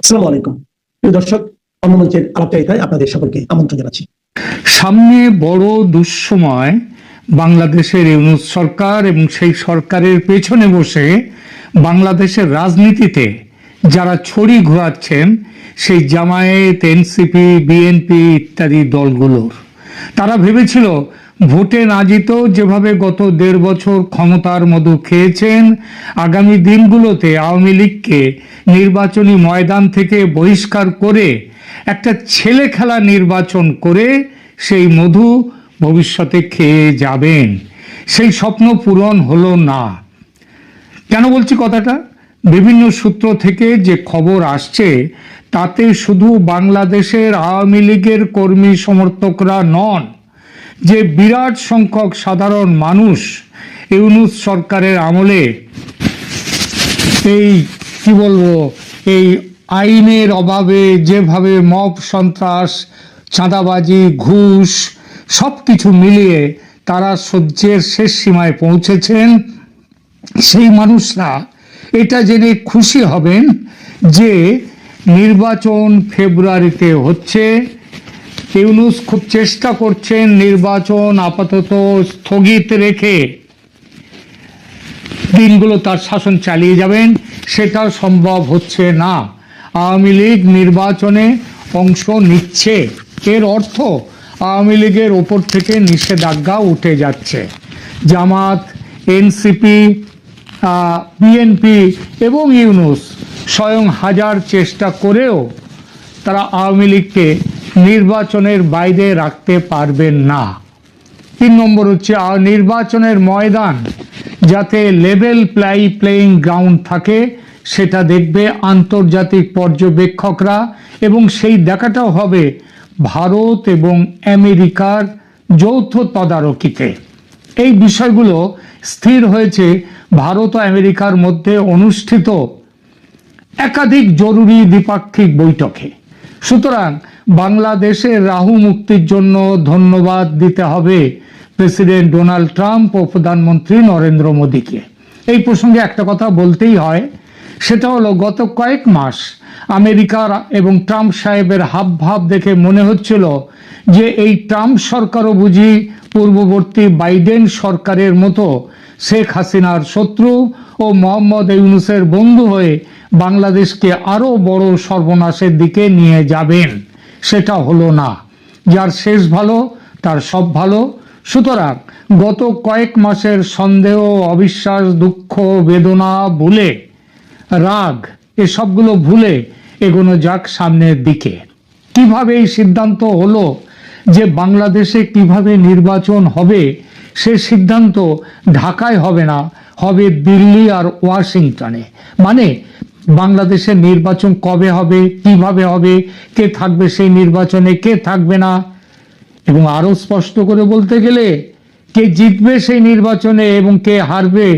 আসসালামু আলাইকুম প্রিয় দর্শক, অন্যমঞ্চের আলাপচারিতায় আপনাদের সকলকে আমন্ত্রণ জানাচ্ছি। সামনে বড় দুঃসময় বাংলাদেশের ইউনূস সরকার এবং সেই সরকারের পেছনে বসে বাংলাদেশের রাজনীতিতে যারা ছড়ি ঘোরাচ্ছেন সেই জামায়াত, এনসিপি, বিএনপি ইত্যাদি দলগুলোর। তারা ভেবেছিল ভোটে না জিতেও যেভাবে গত ১.৫ বছর ক্ষমতার মধু খেয়েছেন, আগামী দিনগুলোতে আওয়ামী লীগকে নির্বাচনী ময়দান থেকে বহিষ্কার করে একটা ছেলে খেলা নির্বাচন করে সেই মধু ভবিষ্যতে খেয়ে যাবেন। সেই স্বপ্ন পূরণ হলো না। কেন বলছি কথাটা? বিভিন্ন সূত্র থেকে যে খবর আসছে তাতে শুধু বাংলাদেশের আওয়ামী লীগের কর্মী সমর্থকরা নন, যে বিরাট সংখ্যক সাধারণ মানুষ ইউনূস সরকারের আমলে এই কি বলবো, এই আইনের অভাবে যেভাবে মব সন্ত্রাস, চাঁদাবাজি, ঘুষ সব কিছু মিলিয়ে তারা সহ্যের শেষ সীমায় পৌঁছেছেন, সেই মানুষরা এটা জেনে খুশি হবেন যে নির্বাচন ফেব্রুয়ারিতে হচ্ছে। ইউনূস খুব চেষ্টা করছেন নির্বাচন আপাতত স্থগিত রেখে দিনগুলো তার শাসন চালিয়ে যাবেন। সেটা সম্ভব হচ্ছে না। আওয়ামী লীগ নির্বাচনে অংশ নিচ্ছে, এর অর্থ আওয়ামী লীগের ওপর থেকে নিষেধাজ্ঞা উঠে যাচ্ছে। জামাত, এনসিপি, বিএনপি এবং ইউনূস স্বয়ং হাজার চেষ্টা করেও তারা আওয়ামী লীগকে নির্বাচনের বাইরে রাখতে পারবেন না। ৩ নম্বর হচ্ছে নির্বাচনের ময়দান যাতে লেভেল প্লেয়িং গ্রাউন্ড থাকে সেটা দেখবে আন্তর্জাতিক পর্যবেক্ষকরা, এবং সেই দেখাটাও হবে ভারত এবং আমেরিকার যৌথ তদারকিতে। এই বিষয়গুলো স্থির হয়েছে ভারত ও আমেরিকার মধ্যে অনুষ্ঠিত একাধিক জরুরি দ্বিপাক্ষিক বৈঠকে। সুতরাং বাংলাদেশের রাহু মুক্তির জন্য ধন্যবাদ দিতে হবে প্রেসিডেন্ট ডোনাল্ড ট্রাম্প ও প্রধানমন্ত্রী নরেন্দ্র মোদীকে। এই প্রসঙ্গে একটা কথা বলতেই হয়, সেটা হলো গত কয়েক মাস আমেরিকার এবং ট্রাম্প সাহেবের হাবভাব দেখে মনে হচ্ছিল যে এই ট্রাম্প সরকারও বুঝি পূর্ববর্তী বাইডেন সরকারের মতো শেখ হাসিনার শত্রু ও মোহাম্মদ ইউনূসের বন্ধু হয়ে বাংলাদেশকে আরও বড় সর্বনাশের দিকে নিয়ে যাবেন। সেটা হলো না। যার শেষ ভালো তার সব ভালো। সুতরাং গত কয়েক মাসের সন্দেহ, অবিশ্বাস, দুঃখ, বেদনা ভুলে, রাগ, এসবগুলো ভুলে এগোনো যাক সামনের দিকে। কিভাবে এই সিদ্ধান্ত হলো যে বাংলাদেশে কিভাবে নির্বাচন হবে, সে সিদ্ধান্ত ঢাকায় হবে না, হবে দিল্লি আর ওয়াশিংটনে। মানে বাংলাদেশের নির্বাচন কবে হবে, কিভাবে হবে, কে থাকবে সেই নির্বাচনে, কে থাকবে না, এবং আরো স্পষ্ট করে বলতে গেলে কে জিতবে সেই নির্বাচনে এবং কে হারবে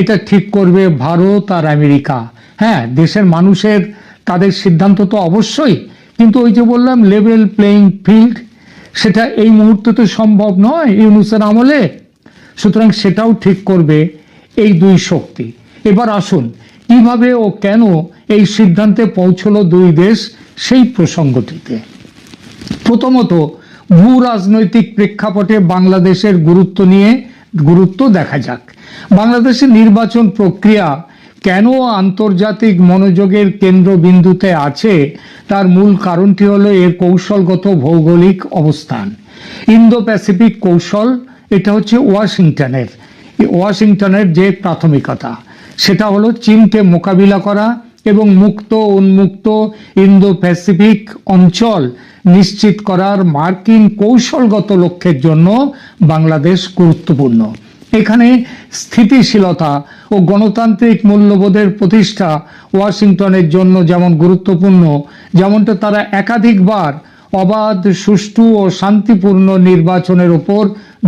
এটা ঠিক করবে ভারত আর আমেরিকা। হ্যাঁ, দেশের মানুষের তাদের সিদ্ধান্ত তো অবশ্যই, কিন্তু ওই যে বললাম লেভেল প্লেয়িং ফিল্ড, সেটা এই মুহূর্তে তো সম্ভব নয় ইউনূসের আমলে। সুতরাং সেটাও ঠিক করবে এই দুই শক্তি। এবার আসুন কিভাবে ও কেন এই সিদ্ধান্তে পৌঁছলো দুই দেশ, সেই প্রসঙ্গটিতে। প্রথমত, ভূ রাজনৈতিক প্রেক্ষাপটে বাংলাদেশের গুরুত্ব দেখা যাক। বাংলাদেশের নির্বাচন প্রক্রিয়া কেন আন্তর্জাতিক মনোযোগের কেন্দ্রবিন্দুতে আছে তার মূল কারণটি হলো এর কৌশলগত ভৌগোলিক অবস্থান। ইন্দো প্যাসিফিক কৌশল, এটা হচ্ছে ওয়াশিংটনের যে প্রাথমিকতা, সেটা হলো চীনকে মোকাবিলা করা এবং মুক্ত উন্মুক্ত ইন্দো প্যাসিফিক অঞ্চল নিশ্চিত করার মার্কিন কৌশলগত লক্ষ্যের জন্য বাংলাদেশ গুরুত্বপূর্ণ। এখানে স্থিতিশীলতা ও গণতান্ত্রিক মূল্যবোধের প্রতিষ্ঠা ওয়াশিংটনের জন্য যেমন গুরুত্বপূর্ণ, যেমনটা তারা একাধিকবার অবাধ, সুষ্ঠু ও শান্তিপূর্ণ নির্বাচনের উপর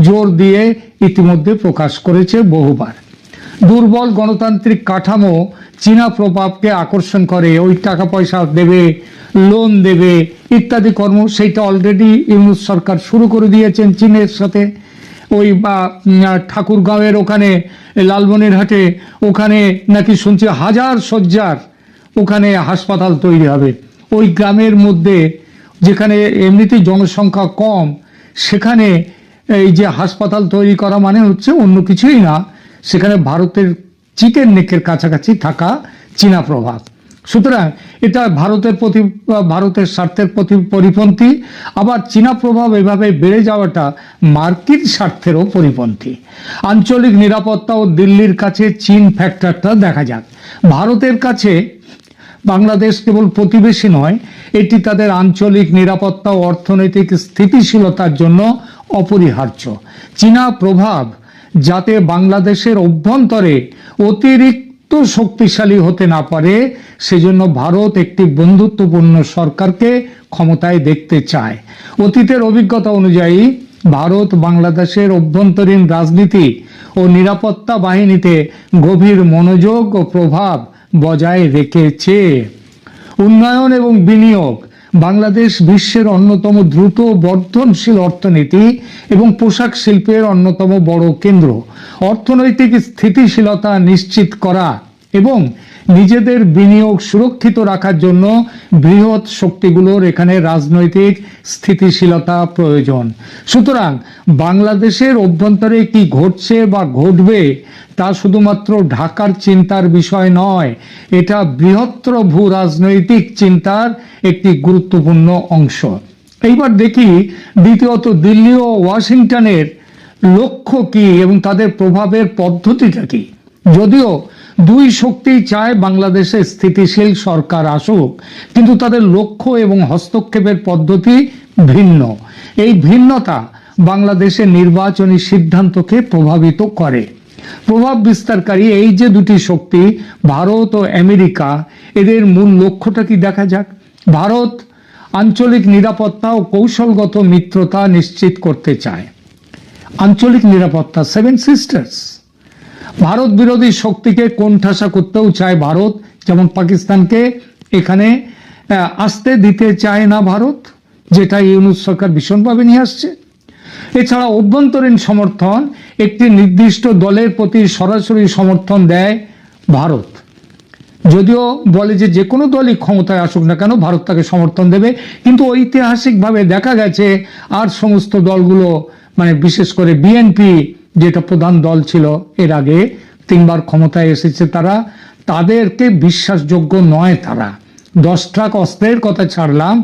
জোর দিয়ে ইতিমধ্যে প্রকাশ করেছে বহুবার। দুর্বল গণতান্ত্রিক কাঠামো চীনা প্রভাবকে আকর্ষণ করে, ওই টাকা পয়সা দেবে, লোন দেবে ইত্যাদি কর্ম, সেইটা অলরেডি ইউনূস সরকার শুরু করে দিয়েছেন চীনের সাথে। ওই ঠাকুরগাঁওয়ের ওখানে, লালমনিরহাটে ওখানে নাকি শুনছি হাজার শয্যার ওখানে হাসপাতাল তৈরি হবে। ওই গ্রামের মধ্যে যেখানে এমনিতেই জনসংখ্যা কম, সেখানে এই যে হাসপাতাল তৈরি করা মানে হচ্ছে অন্য কিছুই না, সেখানে ভারতের চিকেন নেকের কাছাকাছি থাকা চীনা প্রভাব। সুতরাং এটা ভারতের স্বার্থের প্রতি পরিপন্থী, আবার চীনা প্রভাব এভাবে বেড়ে যাওয়াটা মার্কিন স্বার্থেরও পরিপন্থী। আঞ্চলিক নিরাপত্তা ও দিল্লির কাছে চীন ফ্যাক্টরটা দেখা যাক। ভারতের কাছে বাংলাদেশ কেবল প্রতিবেশী নয়, এটি তাদের আঞ্চলিক নিরাপত্তা ও অর্থনৈতিক স্থিতিশীলতার জন্য অপরিহার্য। চীনা প্রভাব যাতে বাংলাদেশের অভ্যন্তরে অতিরিক্ত শক্তিশালী হতে না পারে, সেজন্য ভারত একটি বন্ধুত্বপূর্ণ সরকারকে ক্ষমতায় দেখতে চায়। অতীতের অভিজ্ঞতা অনুযায়ী ভারত বাংলাদেশের অভ্যন্তরীণ রাজনীতি ও নিরাপত্তা বাহিনীতে গভীর মনোযোগ ও প্রভাব বজায় রেখেছে। উন্নয়ন এবং বিনিয়োগ। বাংলাদেশ বিশ্বের অন্যতম দ্রুত বর্ধনশীল অর্থনীতি এবং পোশাক শিল্পের অন্যতম বড় কেন্দ্র। অর্থনৈতিক স্থিতিশীলতা নিশ্চিত করা এবং নিজেদের বিনিয়োগ সুরক্ষিত রাখার জন্য বৃহৎ শক্তিগুলোর এখানে রাজনৈতিক স্থিতিশীলতা প্রয়োজন। সুতরাং বাংলাদেশের অভ্যন্তরে কি ঘটছে বা ঘটবে তা শুধুমাত্র ঢাকার চিন্তার বিষয় নয়, এটা বৃহত্তর ভূ রাজনৈতিক চিন্তার একটি গুরুত্বপূর্ণ অংশ। এইবার দেখি দ্বিতীয়ত দিল্লি ও ওয়াশিংটনের লক্ষ্য কি এবং তাদের প্রভাবের পদ্ধতিটা কি। যদিও দুই শক্তি চায় বাংলাদেশে স্থিতিশীল সরকার আসুক, কিন্তু তাদের লক্ষ্য এবং হস্তক্ষেপের পদ্ধতি ভিন্ন। এই ভিন্নতা বাংলাদেশের নির্বাচনী সিদ্ধান্তকে প্রভাবিত করে। প্রভাব বিস্তারকারী এই যে দুটি শক্তি, ভারত ও আমেরিকা, এদের মূল লক্ষ্যটা কি দেখা যাক। ভারত আঞ্চলিক নিরাপত্তা ও কৌশলগত মিত্রতা নিশ্চিত করতে চায়। আঞ্চলিক নিরাপত্তা, সেভেন সিস্টার্স। ভারত বিরোধী শক্তিকে কোণঠাসা করতেও চায় ভারত, যেমন পাকিস্তানকে এখানে আসতে দিতে চায় না ভারত, যেটা ইউনূস সরকার ভীষণভাবে নিয়ে আসছে। এছাড়া অভ্যন্তরীণ সমর্থন, একটি নির্দিষ্ট দলের প্রতি সরাসরি সমর্থন দেয় ভারত। যদিও বলে যে কোনো দলই ক্ষমতায় আসুক না কেন ভারত তাকে সমর্থন দেবে, কিন্তু ঐতিহাসিকভাবে দেখা গেছে আর সমস্ত দলগুলো, মানে বিশেষ করে বিএনপি যেটা প্রধান দল ছিল এর আগে 3 বার ক্ষমতায় এসেছে, তাদেরকে বিশ্বাসযোগ্য নয়। তারা 10 ট্রাক অস্ত্রের কথা ছাড়লাম,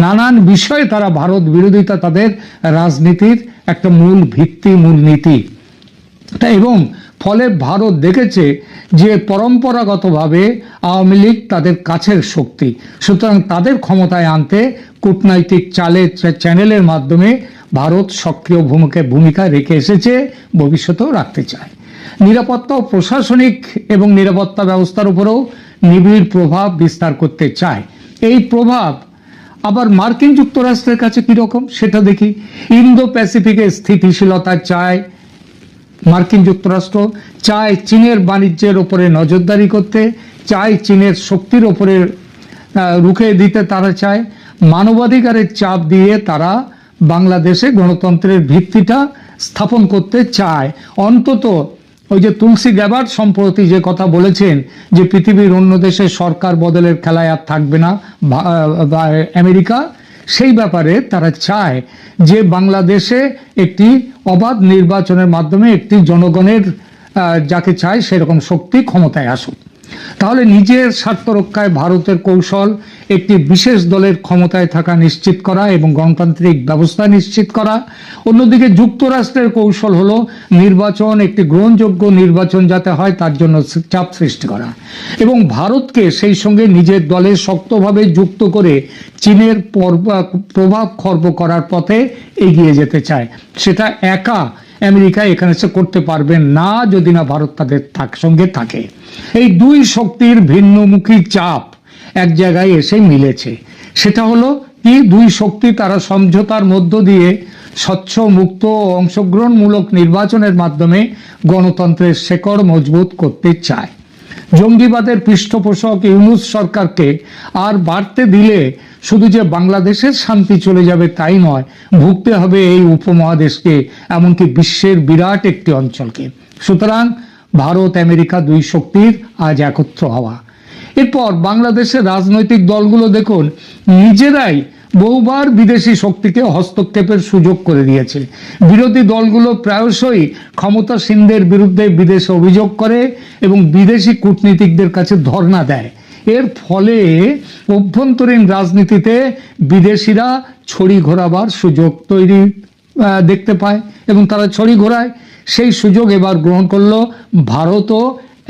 নানান বিষয়ে তারা ভারত বিরোধিতা তাদের রাজনীতির একটা মূল ভিত্তি, মূল নীতি। এবং ফলে ভারত দেখেছে যে পরম্পরাগতভাবে আওয়ামী লীগ তাদের কাছের শক্তি, সুতরাং তাদের ক্ষমতায় আনতে কূটনৈতিক চ্যানেলের মাধ্যমে ভারত সক্রিয় ভূমিকা রেখে এসেছে, ভবিষ্যতেও রাখতে চায়। নিরাপত্তা ও প্রশাসনিক এবং নিরাপত্তা ব্যবস্থার উপরেও নিবিড় প্রভাব বিস্তার করতে চায়। এই প্রভাব আবার মার্কিন যুক্তরাষ্ট্রের কাছে কিরকম সেটা দেখি। ইন্দো প্যাসিফিকে স্থিতিশীলতা চায় মার্কিন যুক্তরাষ্ট্র, চায় চীনের বাণিজ্যের উপরে নজরদারি করতে, চায় চীনের শক্তির উপরে রুখে দিতে তারা চায়। মানবাধিকারের চাপ দিয়ে তারা বাংলাদেশে গণতন্ত্রের ভিত্তিটা স্থাপন করতে চায়। অন্তত ওই যে তুলসী গ্যাবার্ড সম্প্রতি যে কথা বলেছেন যে পৃথিবীর অন্য দেশে সরকার বদলের খেলায় আর থাকবে না আমেরিকা, সেই ব্যাপারে তারা চায় যে বাংলাদেশে একটি অবাধ নির্বাচনের মাধ্যমে একটি জনগণের যাকে চায় সেরকম শক্তি ক্ষমতায় আসুক। তাহলে নিজের স্বার্থ রক্ষায় ভারতের কৌশল একটি বিশেষ দলের ক্ষমতায় থাকা নিশ্চিত করা এবং গণতান্ত্রিক ব্যবস্থা নিশ্চিত করা। অন্যদিকে যুক্তরাষ্ট্রের কৌশল হলো নির্বাচন, একটি গ্রহণযোগ্য নির্বাচন যাতে হয় তার জন্য চাপ সৃষ্টি করা এবং ভারতকে সেই সঙ্গে নিজের দলে শক্তভাবে যুক্ত করে চীনের প্রভাব খর্ব করার পথে এগিয়ে যেতে চায়। সেটা একা আমেরিকা এখানে সে করতে পারবে না যদি না ভারত তাদের সঙ্গে থাকে। এই দুই শক্তির ভিন্নমুখী চাপ এক জায়গায় এসে মিলেছে। সেটা হলো কি, দুই শক্তি তারা সমঝোতার মধ্য দিয়ে স্বচ্ছ, মুক্ত ও অংশগ্রহণমূলক নির্বাচনের মাধ্যমে গণতন্ত্রের শেকড় মজবুত করতে চায়। জঙ্গিবাদের পৃষ্ঠপোষক ইউনূস সরকারকে আর বাড়তে দিলে শুধু যে বাংলাদেশের শান্তি চলে যাবে তাই নয়, ভুগতে হবে এই উপমহাদেশকে, এমনকি বিশ্বের বিরাট একটি অঞ্চলকে। সুতরাং ভারত আমেরিকা দুই শক্তির আজ একত্র হওয়া, এরপর বাংলাদেশের রাজনৈতিক দলগুলো দেখুন নিজেরাই বহুবার বিদেশি শক্তিকে হস্তক্ষেপের সুযোগ করে দিয়েছে। বিরোধী দলগুলো প্রায়শই ক্ষমতাসীনদের বিরুদ্ধে বিদেশে অভিযোগ করে এবং বিদেশি কূটনীতিকদের কাছে ধর্ণা দেয়। এর ফলে অভ্যন্তরীণ রাজনীতিতে বিদেশিরা ছড়ি ঘোরাবার সুযোগ তৈরি দেখতে পায় এবং তারা ছড়ি ঘোরায়। সেই সুযোগ এবার গ্রহণ করলো ভারত ও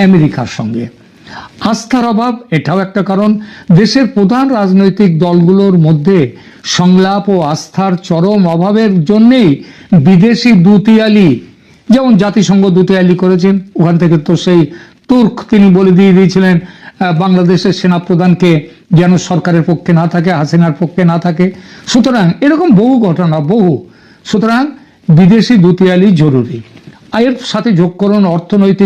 আমেরিকার সঙ্গে। আস্থার অভাব এটাও একটা কারণ। দেশের প্রধান রাজনৈতিক দলগুলোর মধ্যে সংলাপ ও আস্থার চরম অভাবের জন্যেই বিদেশি দুতিয়ালি, যেমন জাতিসংঘ দুতিয়ালি করেছেন, ওখান থেকে তো সেই তুর্ক তিনি বলে দিয়ে দিয়েছিলেন বাংলাদেশের সেনাপ্রধানকে যেন সরকারের পক্ষে না থাকে, হাসিনার পক্ষে না থাকে। সুতরাং এরকম বহু ঘটনা, সুতরাং বিদেশি দুতিয়ালি জরুরি। এর সাথে যোগ করুন অর্থনৈতিক